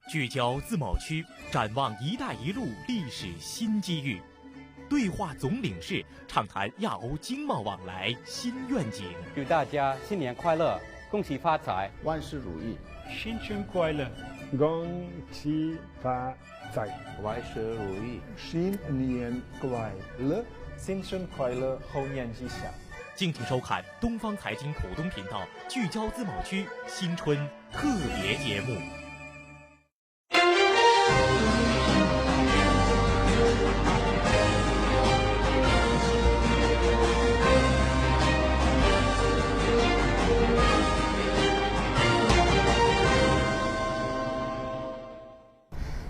聚焦自贸区，展望“一带一路”历史新机遇；对话总领事，畅谈亚欧经贸往来新愿景。祝大家新年快乐，恭喜发财，万事如意，新春快乐，恭喜发财，万事如意，新年快乐，新春快乐，猴年吉祥。敬请收看东方财经浦东频道聚焦自贸区新春特别节目。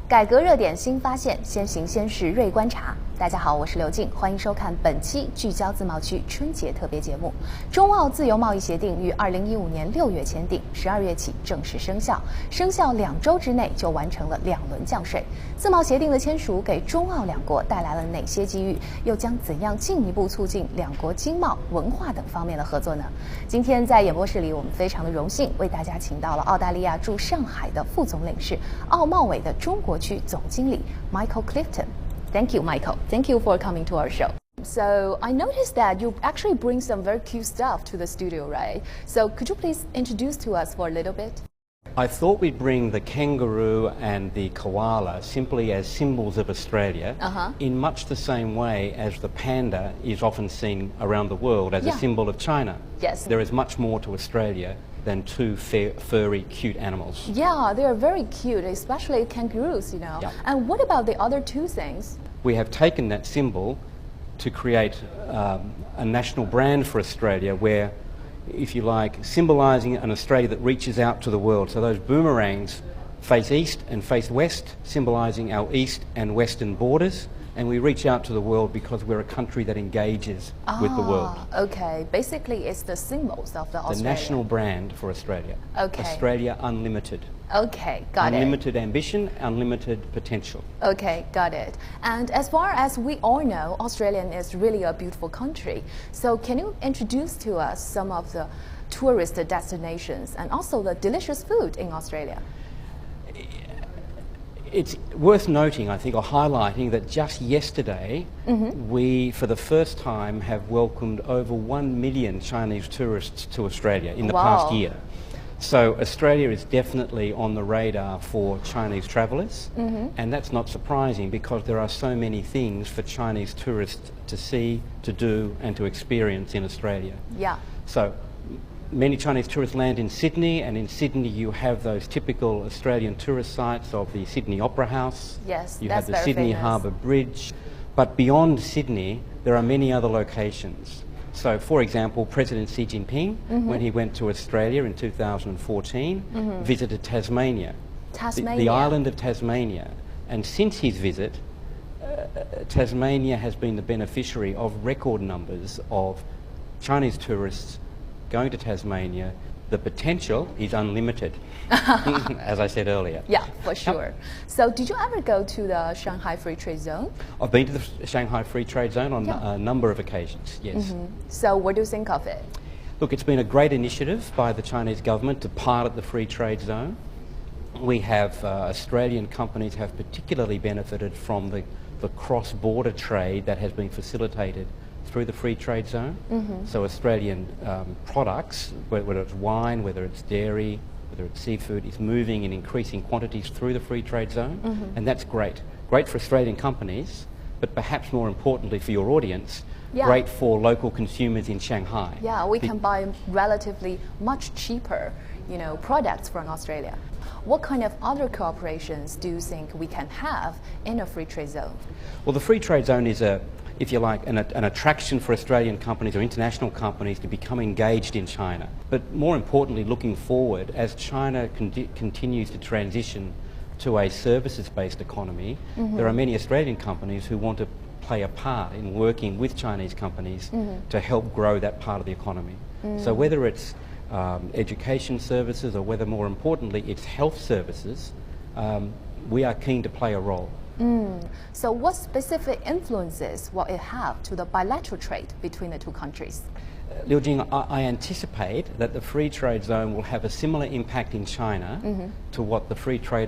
改革热点新发现，先行先试锐观察。大家好，我是刘静，欢迎收看本期聚焦自贸区春节特别节目。中澳自由贸易协定于2015年6月签订，12月起正式生效。生效2周之内就完成了2轮降税。自贸协定的签署给中澳两国带来了哪些机遇？又将怎样进一步促进两国经贸、文化等方面的合作呢？今天在演播室里，我们非常的荣幸为大家请到了澳大利亚驻上海的副总领事、澳贸委的中国区总经理 Michael Clifton。Thank you, Michael. Thank you for coming to our show. So I noticed that you actually bring some very cute stuff to the studio, right? So could you please introduce to us for a little bit? I thought we'd bring the kangaroo and the koala simply as symbols of Australia, in much the same way as the panda is often seen around the world as a symbol of China. Yes. There is much more to Australia than two furry, cute animals. Yeah, they are very cute, especially kangaroos, you know. Yeah. And what about the other two things? We have taken that symbol to create a national brand for Australia where, if you like, symbolising an Australia that reaches out to the world. So those boomerangs face east and face west, symbolising our east and western borders. And we reach out to the world because we're a country that engages with the world. Okay. Basically, it's the symbols of the Australia. The national brand for Australia. Okay. Australia Unlimited. Okay, got it. Unlimited ambition, unlimited potential. Okay, got it. And as far as we all know, Australia is really a beautiful country. So can you introduce to us some of the tourist destinations and also the delicious food in Australia? It's worth noting, I think, or highlighting that just yesterday we, for the first time, have welcomed over 1 million Chinese tourists to Australia in the past year. So Australia is definitely on the radar for Chinese travellers, and that's not surprising because there are so many things for Chinese tourists to see, to do, and to experience in Australia. Yeah. So many Chinese tourists land in Sydney, and in Sydney you have those typical Australian tourist sites of the Sydney Opera House. Yes, you that's have the Sydney famous. Harbour Bridge. But beyond Sydney, there are many other locations. So, for example, President Xi Jinping, when he went to Australia in 2014, visited Tasmania. The island of Tasmania. And since his visit, Tasmania has been the beneficiary of record numbers of Chinese tourists going to Tasmania. The potential is unlimited, as I said earlier. Yeah, for sure. So did you ever go to the Shanghai Free Trade Zone? I've been to the Shanghai Free Trade Zone on a number of occasions, yes. So what do you think of it? Look, it's been a great initiative by the Chinese government to pilot the Free Trade Zone. We have, Australian companies have particularly benefited from the cross-border trade that has been facilitated through the Free Trade Zone. So Australian products, whether it's wine, whether it's dairy, whether it's seafood, is moving in increasing quantities through the Free Trade Zone, and that's great. Great for Australian companies, but perhaps more importantly for your audience, great for local consumers in Shanghai. Yeah, we can buy relatively much cheaper, products from Australia. What kind of other cooperations do you think we can have in a free trade zone? Well, the Free Trade Zone is if you like, an attraction for Australian companies or international companies to become engaged in China. But more importantly, looking forward, as China continues to transition to a services-based economy, there are many Australian companies who want to play a part in working with Chinese companies to help grow that part of the economy. So whether it's education services or whether, more importantly, it's health services, we are keen to play a role. So what specific influences will it have to the bilateral trade between the two countries? Liu Jing, I anticipate that the free trade zone will have a similar impact in China to what the free trade